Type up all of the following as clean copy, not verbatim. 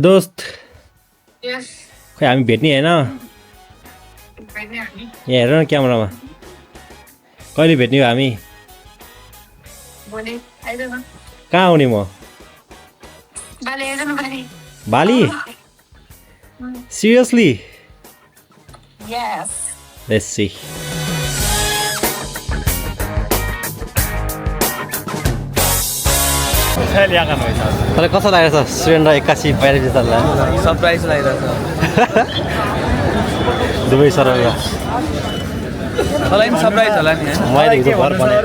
दोस्त Yes. खै हामी भेट्ने हैन भेट्ने हामी यहाँ हेर न क्यामेरामा कहिले भेट्ने हो हामी भोलि आइदेऊ न कहाँ आउने म बाले आइदेऊ न बाले बाली सिरियसली Yes. लेट्स सी तँलाई कस्तो लागेको छ सुरेन्द्र 81 बाहिर जित्दा सरप्राइज लागिरहेछ दुवै सरल मलाई पनि सरप्राइज होला नि मैले हिजो घर भने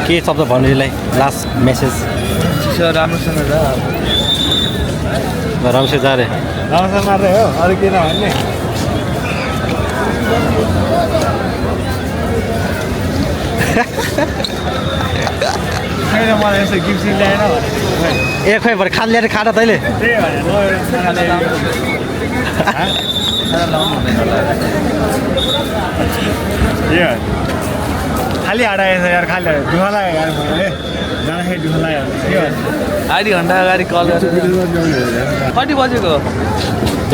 के शब्द भन्नुलाई लास्ट मेसेज चिसो राम्रोसँग र रम्से जा रे राम्रोसँग मात्रै हो अरू किन भन्ने मलाई यस्तो गिफ्ट सिफ्ट ल्याएन भनेको ए खोइ भरे खान ल्याएर खाँदा तैँले त्यही भनेर खालि हटाएछ यार खालि दुःख लाग्यो यार मैले जाँदाखेरि दुःख लाग्यो के भन्नु आधी घन्टा अगाडि कल गरेर कति बजेको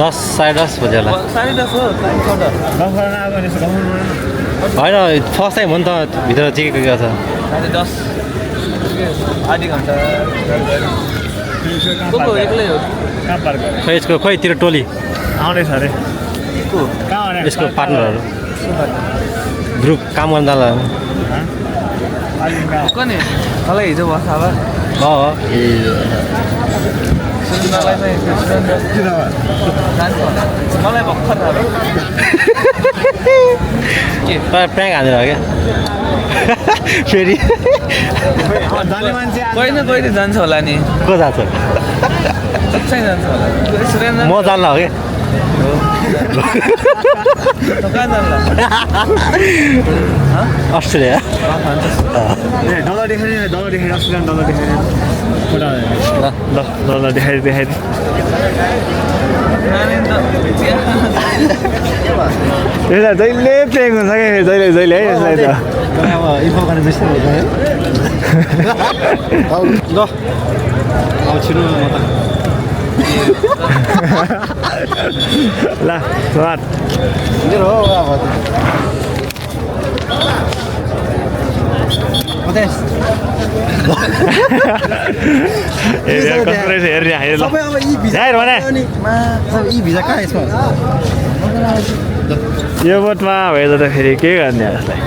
10 10:30 बजे होला 10:30 हो गफ गर्न आएको भने यस्तो गफ होइन फर्स्ट टाइम हो नि त भित्र चिकेको छ 10:30 आधी घन्टा को एक्लै हो कहाँ पार्क खोइ यसको खोइतिर टोली आउँदैछ अरे को कहाँ भने यसको पार्टनरहरू ग्रुप काम गर्न जाला को नि तँलाई हिजो बस्छ अब सुन्दरलाई चाहिँ जान्छ मलाई भर्खर अब के तर प्र्याङ्क हानेर हो क्या फेरि जाने मान्छे कोही न कोही त जान्छ होला नि को जान्छ चाहिँ जान्छ होला सुरेन्द्र म जान्ला हो क्या त कहाँ जान्ला अस्ट्रेलिया डलर देखाइ अस्ट्रेलियन डलर देखाइ फोटो ल डलर देखाइ यसलाई जहिले प्रेङ हुन्छ क्या जहिले जहिले है यसलाई त इन्फो गर्ने जस्तै हुन्छ है ल अब छिटो म त ल स्वाद मेरो हो अब कस्तो रहेछ हेर्ने हेर ल हेर भने यी भिजा कहाँ यसमा यो बोटमा भए त फेरि के गर्ने यसलाई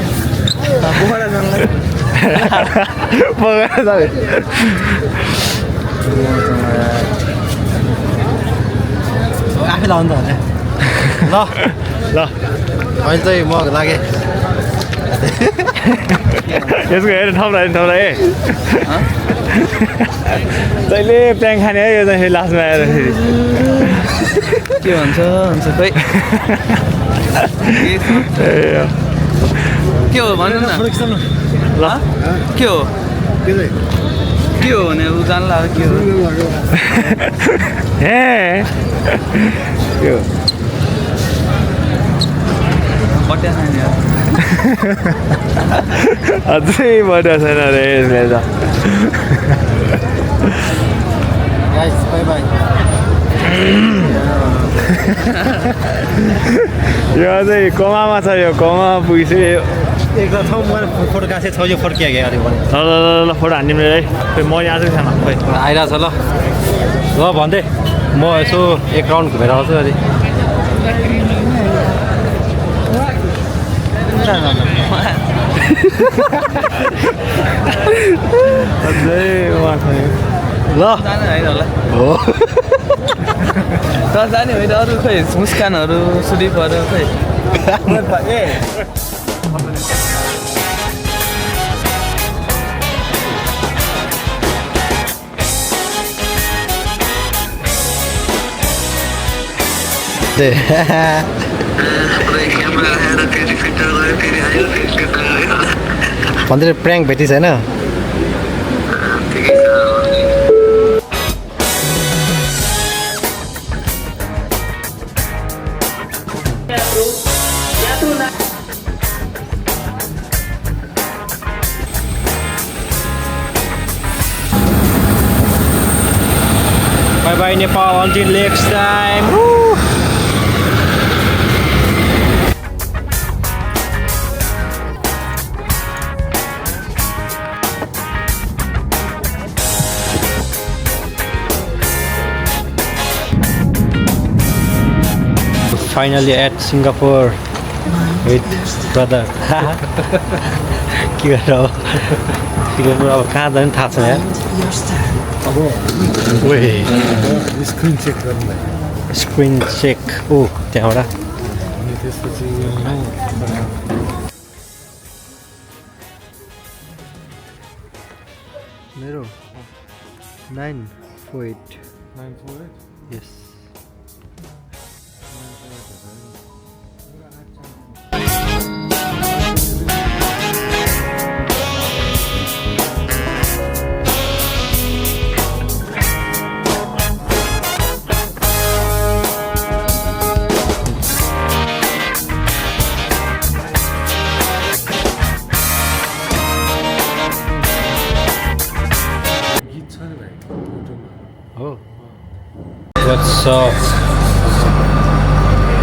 आफै लाउनु त ल ल अहिले चाहिँ म लागेँ यसको हेर ठम्रा है जहिले प्याङ खाने है यो चाहिँ फेरि लास्टमा आएर फेरि के भन्छ खोइ के हो भन्नु न ल के हो भने ऊ जान्ला अब के हो हे के हो बट्या खाने अझै बढ्या छैन रे यसले त गाइस बाई बाई यो अझै कमामा छ यो कमा पुगिसक्यो एक ठाउँ मैले फोटो कासेको छ यो फर्किया गयो अरे भने ल फोटो हान्दिउँ रे है म यहाँ चाहिँ छैन खोइ आइरहेको छ ल भन्दै म यसो एक राउन्ड घुमेर आउँछु अरे अझै उहाँ छ ल जाने होइन होला हो त जाने होइन अरू खोइ मुस्कानहरू सुडिपहरू खोइ भन्दै प्र्याङ्क भेटिस् होइन by Bye Nepal, until next time. Woo! Finally at Singapore with brother. के गरेर हो सिङ्गापुर अब कहाँ जाने थाहा छैन यार अब स्क्रिन चेक गर्नुलाई स्क्रिन चेक ओ त्यहाँबाट अनि त्यसपछि मेरो 948 yes What's up?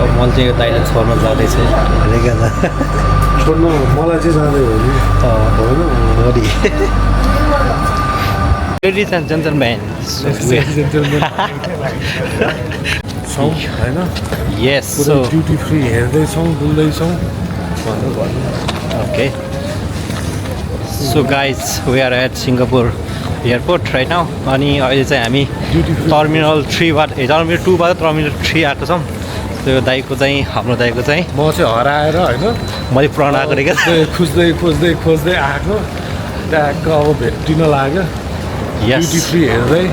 अब मैले चाहिँ यो दाइलाई छोड्न जाँदैछु रेगा छोड्नु मलाई चाहिँ जाँदै हो नि होइन हो नि Ladies and gentlemen, छौँ होइन yes, so ड्युटी फ्री हेर्दैछौँ डुल्दैछौँ भनेर भन्नु okay. So guys, we are at Singapore airport right now. अनि अहिले चाहिँ हामी टर्मिनल 3 बाट टर्मिनल 2 बाट टर्मिनल 3 आएको छौँ. त्यो दाइको चाहिँ हाम्रो दाइको चाहिँ म चाहिँ हराएर होइन मैले पुरानो आएको रे क्या खोज्दै खोज्दै खोज्दै आएको ट्याक्क अब भेटिन लाग्यो ड्युटी फ्री हेर्दै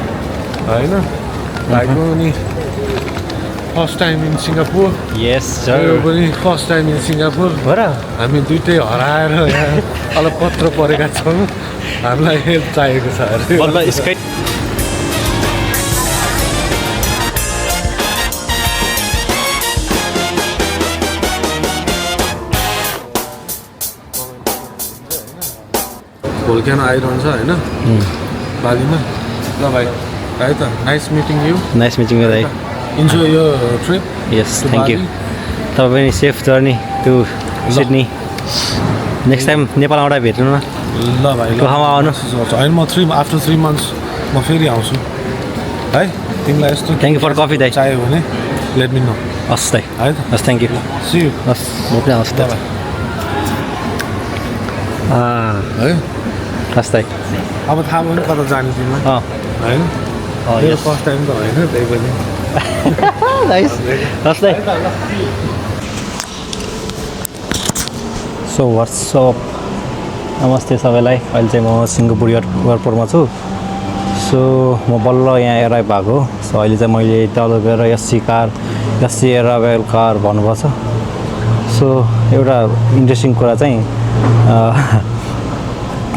होइन भाइको पनि फर्स्ट टाइम इन सिङ्गापुर यस यो पनि फर्स्ट टाइम इन सिङ्गापुर हो र हामी दुइटै हराएर यहाँ अलपत्र परेका छौँ हामीलाई हेल्प चाहिएको छ अरे बल्ल स्काई भोल्क्यान आइरहन्छ होइन बालीमा ल भाइ है त nice meeting you nice meeting you दाइ इन्जोय यो ट्रिप यस थ्याङ्क यू तपाईँ पनि safe journey to Sydney next time Nepal आउँदा भेट्नु न ल भाइ ल ठाउँमा आउनु होइन म आफ्टर 3 months म फेरि आउँछु है तिमीलाई यस्तो थ्याङ्क यू फर कफी दाइ चाहियो भने लेट मी नो हस् दाइ है त हस् थ्याङ्क यू सी यु हस् म पनि आउँछु त है हस् दाइ अब थाहा भयो कता जाने तिमीलाई होइन मेरो फर्स्ट टाइम त होइन त्यही पनि नाइस हस् दाइ सो वाट्सअप नमस्ते सबैलाई अहिले चाहिँ म सिङ्गापुर एयरपोर्टमा छु सो म बल्ल यहाँ एराइभ भएको सो अहिले चाहिँ मैले तल गएर एससी एराइभल कार भन्नुपर्छ सो एउटा इन्ट्रेस्टिङ कुरा चाहिँ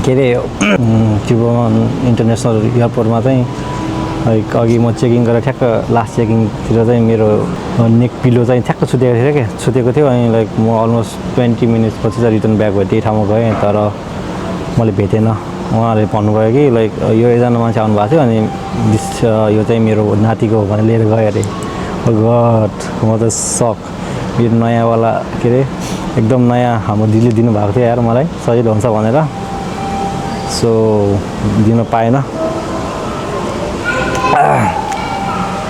के अरे त्रिभुवन इन्टरनेसनल एयरपोर्टमा चाहिँ लाइक अघि म चेकिङ गरेर ठ्याक्क लास्ट चेकिङतिर चाहिँ मेरो नेक पिलो चाहिँ ठ्याक्क छुटेको थियो अनि लाइक म अलमोस्ट 20 minutes पछि चाहिँ रिटर्न ब्याक भयो त्यही ठाउँमा गएँ तर मैले भेटेन उहाँहरूले भन्नुभयो कि लाइक यो एकजना मान्छे आउनुभएको थियो अनि यो चाहिँ मेरो नातिको हो भनेर लिएर गयो अरे गड म त सक यो नयाँवाला के अरे एकदम नयाँ हाम्रो दिदीले दिनुभएको थियो यार मलाई सजिलो हुन्छ भनेर सो दिन पाएन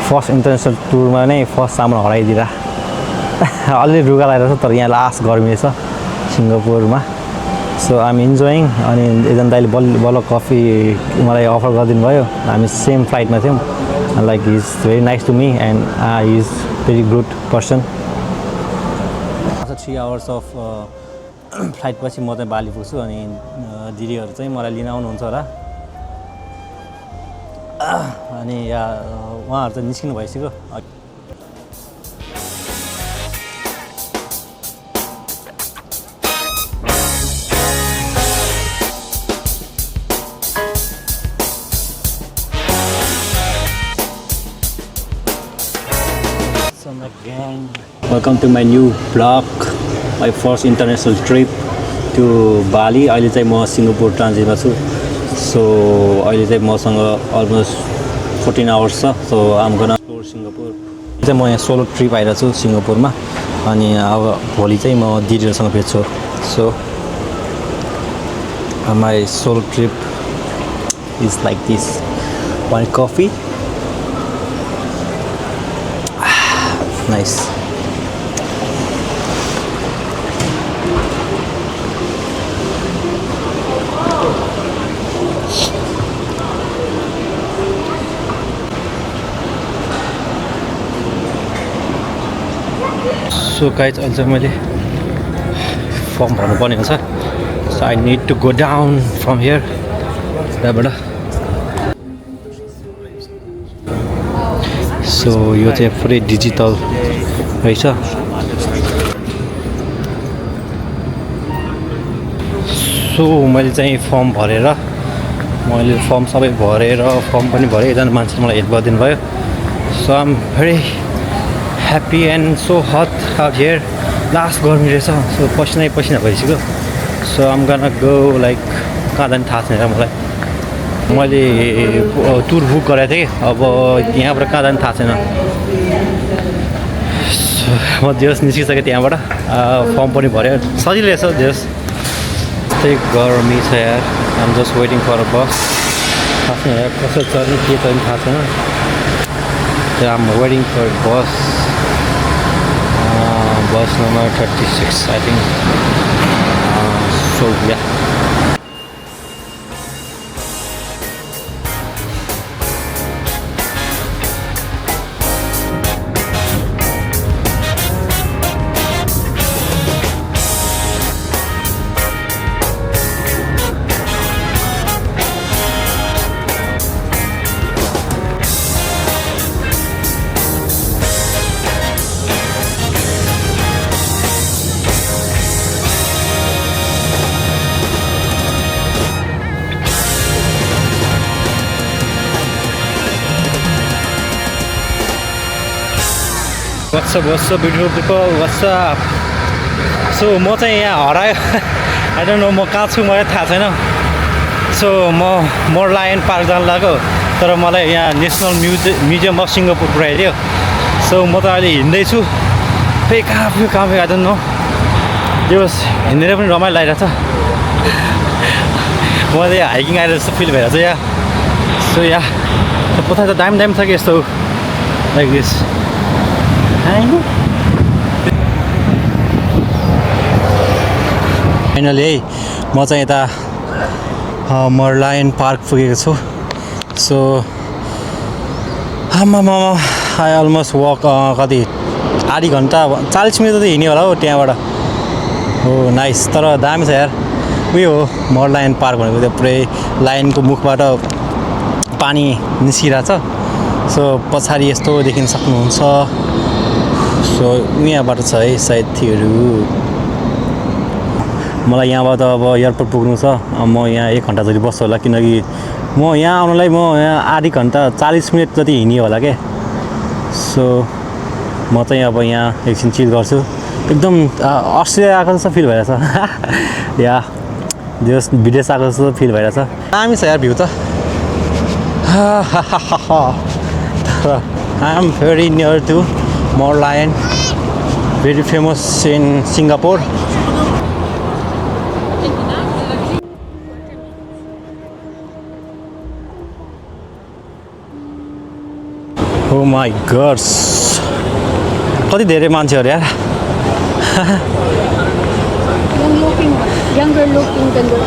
फर्स्ट इन्टरनेसनल टुरमा नै फर्स्ट सामान हराइदिएर अलि रुगा लगाएर छ तर यहाँ लास्ट गर्मी छ सिङ्गापुरमा सो आइम इन्जोइङ अनि एकजना दाइले बल्ल कफी मलाई अफर गरिदिनु भयो हामी सेम फ्लाइटमा थियौँ like he is very nice to me and he is very good person 3 hours of flight पछि म चाहिँ बाली पुग्छु अनि दिदीहरू चाहिँ मलाई लिन आउनुहुन्छ होला अनि उहाँहरू चाहिँ निस्किनु भइसक्यो Welcome to my new vlog, my first international trip to Bali. अहिले चाहिँ म सिङ्गापुर ट्रान्जिटमा छु सो अहिले चाहिँ मसँग अलमोस्ट 14 hours छ सो आम गोना एक्सप्लोर सिङ्गापुर चाहिँ म यहाँ सोलो ट्रिप आइरहेको छु सिङ्गापुरमा अनि अब भोलि चाहिँ म दिदीहरूसँग भेट्छु so my solo trip is like this one coffee nice so guys अहिले चाहिँ मैले फर्म भर्नुपर्ने हुन्छ so I need to go down from here त्यहाँबाट सो यो चाहिँ पुरै डिजिटल रहेछ सो मैले चाहिँ फर्म भरेर मैले फर्म सबै भरेर फर्म पनि भरेँ एकजना मान्छेले मलाई हेल्प गरिदिनु भयो so I am very happy and so hot out here last गर्मी रहेछ सो पसिनै पसिना भइसक्यो so I am gonna go like कहाँ जाने थाहा छैन मलाई मैले टुर बुक गरेको थिएँ अब यहाँबाट कहाँ जाने थाहा छैन म जेस निस्किसकेँ त्यहाँबाट फर्म पनि भऱ्यो सजिलो रहेछ जेस त्यही गर्मी छ यार आम जस्ट वेटिङ फर अ बस थाहा छैन यार कसो चल्ने के चल्ने थाहा छैन त्यो I'm waiting for bus bus number 36 I think so yeah What's up beautiful people, what's up? So म चाहिँ यहाँ हरायो I don't know म कहाँ छु मलाई थाहा छैन सो म लायन पार्क जान लाग्यो तर मलाई यहाँ नेसनल म्युजियम अफ सिङ्गापुर पुऱ्याइदियो सो म त अहिले हिँड्दैछु फेरि कहाँ पुग्यो I don't know त्यो हिँडेर पनि रमाइलो लागिरहेछ म चाहिँ हाइकिङ आएर जस्तो फिल भइरहेछ यहाँ सो यहाँ पछाडि त दामी छ कि यस्तो लाइक दिस फाइनली है म चाहिँ यता मर्लायन पार्क पुगेको छु सो आई अलमोस्ट वक कति आधी घन्टा 40 मिनट त हिँड्यो होला हो त्यहाँबाट हो नाइस तर दामी छ यार उयो हो मर्लायन पार्क भनेको त्यो पुरै लायनको मुखबाट पानी निस्किरहेछ सो पछाडि यस्तो देखिन सक्नुहुन्छ सो यहाँबाट छ है सायद थियोहरू मलाई यहाँबाट अब एयरपोर्ट पुग्नु छ म यहाँ 1 घन्टा जति बस्छु होला किनकि म यहाँ आउनलाई म यहाँ आधी घन्टा 40 मिनट जति हिँड्यो होला के सो म चाहिँ अब यहाँ एकछिन चिल गर्छु एकदम अस्ट्रेलिया आएको जस्तो फिल भइरहेछ या विदेश आएको जस्तो फिल भइरहेछ दामी छ यार भ्यू त I am very near to Merlion, very famous in Singapore. Oh my gosh, कति धेरै मान्छेहरु यार younger looking than the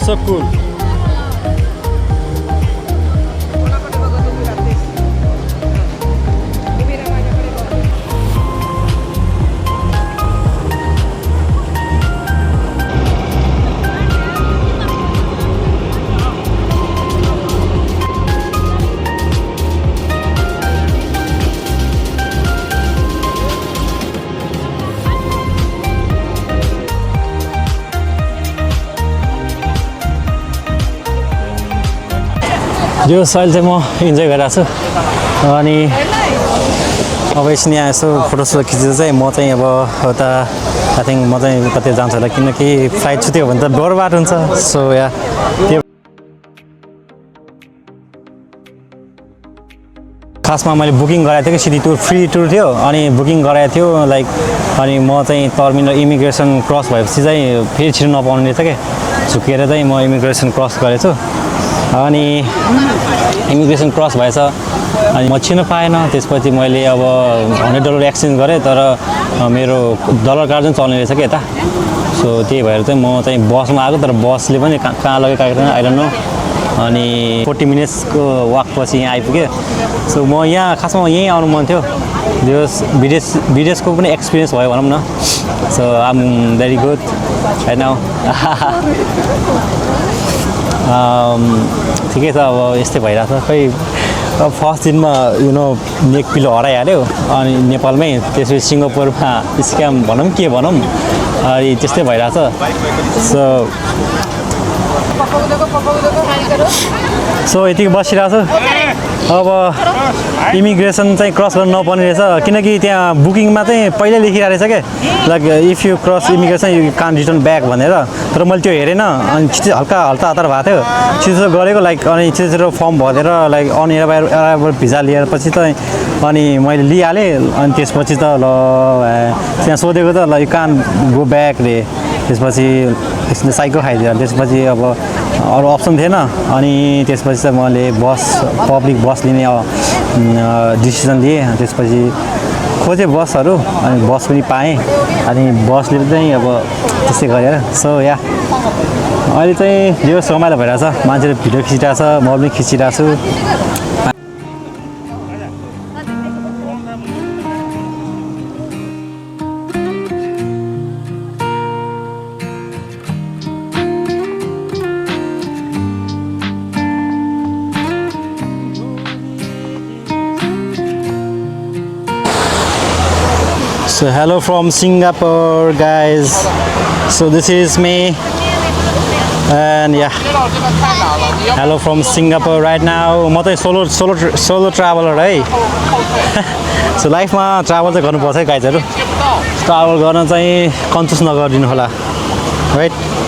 so cool. यो साइल चाहिँ म इन्जोय गरिरहेको छु अनि अब एकछिन यहाँ यसो फोटोसोटो खिचेर चाहिँ म चाहिँ अब उता आई थिङ्क म चाहिँ कतै जान्छु होला किनकि फ्लाइट छुट्यो भने त बर्बाद हुन्छ सो या त्यो खासमा मैले बुकिङ गराएको थिएँ कि सिधी टुर फ्री टुर थियो अनि बुकिङ गराएको थियो लाइक अनि म चाहिँ टर्मिनल इमिग्रेसन क्रस भएपछि चाहिँ फेरि छिर्नु नपाउने रहेछ क्या झुकेर चाहिँ म इमिग्रेसन क्रस गरेछु अनि इमिग्रेसन क्रस भएछ अनि म छिर्न पाएन त्यसपछि मैले अब $100 एक्सचेन्ज गरेँ तर मेरो डलर कार्ड चाहिँ चल्ने रहेछ क्या यता सो त्यही भएर चाहिँ म चाहिँ बसमा आएको तर बसले पनि कहाँ लगेको छैन आई डोन्ट नो अनि 40 मिनट्सको वाकपछि यहाँ आइपुगेँ सो म यहाँ खासमा यहीँ आउनु मन थियो विदेशको पनि एक्सपिरियन्स भयो भनौँ न so I am very good right now ठिकै छ अब यस्तै भइरहेछ खै अब फर्स्ट दिनमा यु नो नेक पिलो हराइहाल्यो अनि नेपालमै त्यसपछि सिङ्गापुरमा स्क्याम भनौँ के भनौँ अनि त्यस्तै भइरहेछ सो यतिको बसिरहेको छु अब इमिग्रेसन चाहिँ क्रस गर्नु नपर्ने रहेछ किनकि त्यहाँ बुकिङमा चाहिँ पहिल्यै लेखिरहेको रहेछ क्या like if you cross immigration you कान रिटर्न ब्याक भनेर तर मैले त्यो हेरेन अनि छिटो हल्का हतार भएको थियो छिटो गरेको लाइक अनि छिटो फर्म भरेर लाइक अनएराइबल भिजा लिएर पछि त अनि मैले लिइहालेँ अनि त्यसपछि त ल त्यहाँ सोधेको त ल यु कान गो ब्याक रे त्यसपछि यसले साइकल खाइदियो त्यसपछि अब अरू अप्सन थिएन अनि त्यसपछि चाहिँ मैले पब्लिक बस लिने डिसिजन लिएँ त्यसपछि खोजेँ बसहरू अनि बस पनि पाएँ अनि बसले चाहिँ अब त्यस्तै गरेर सो या अहिले चाहिँ यो रमाइलो भइरहेछ मान्छेले भिडियो खिचिरहेको छ म पनि खिचिरहेको छु So hello from Singapore guys. So this is me and yeah hello from Singapore right now. म चाहिँ सोलो ट्राभलर है सो लाइफमा ट्राभल चाहिँ गर्नुपर्छ है गाइजहरू ट्राभल गर्न चाहिँ कन्जुस नगरिदिनु होला राइट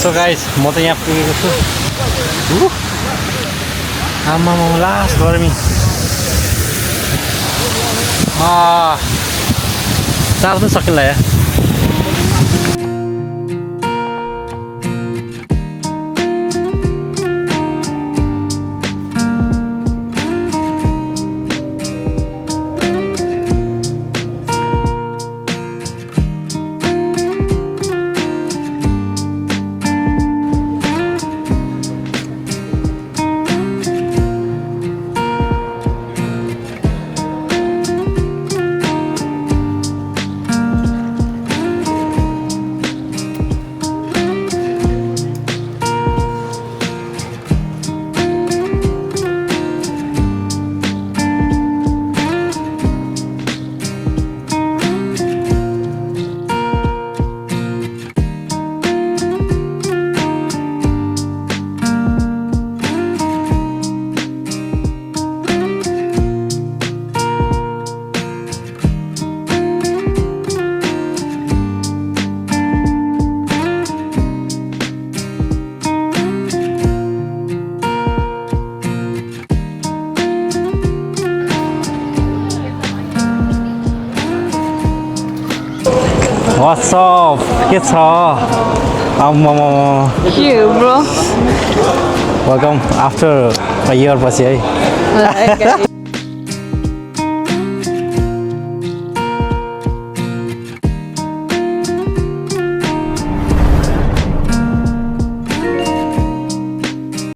सो गाइज म त यहाँ पुगेको छु आमा लास्ट गर्मी चार्ज पनि सकिन्छ यहाँ What's up? के छ? You, bro. Welcome after a year पछि है.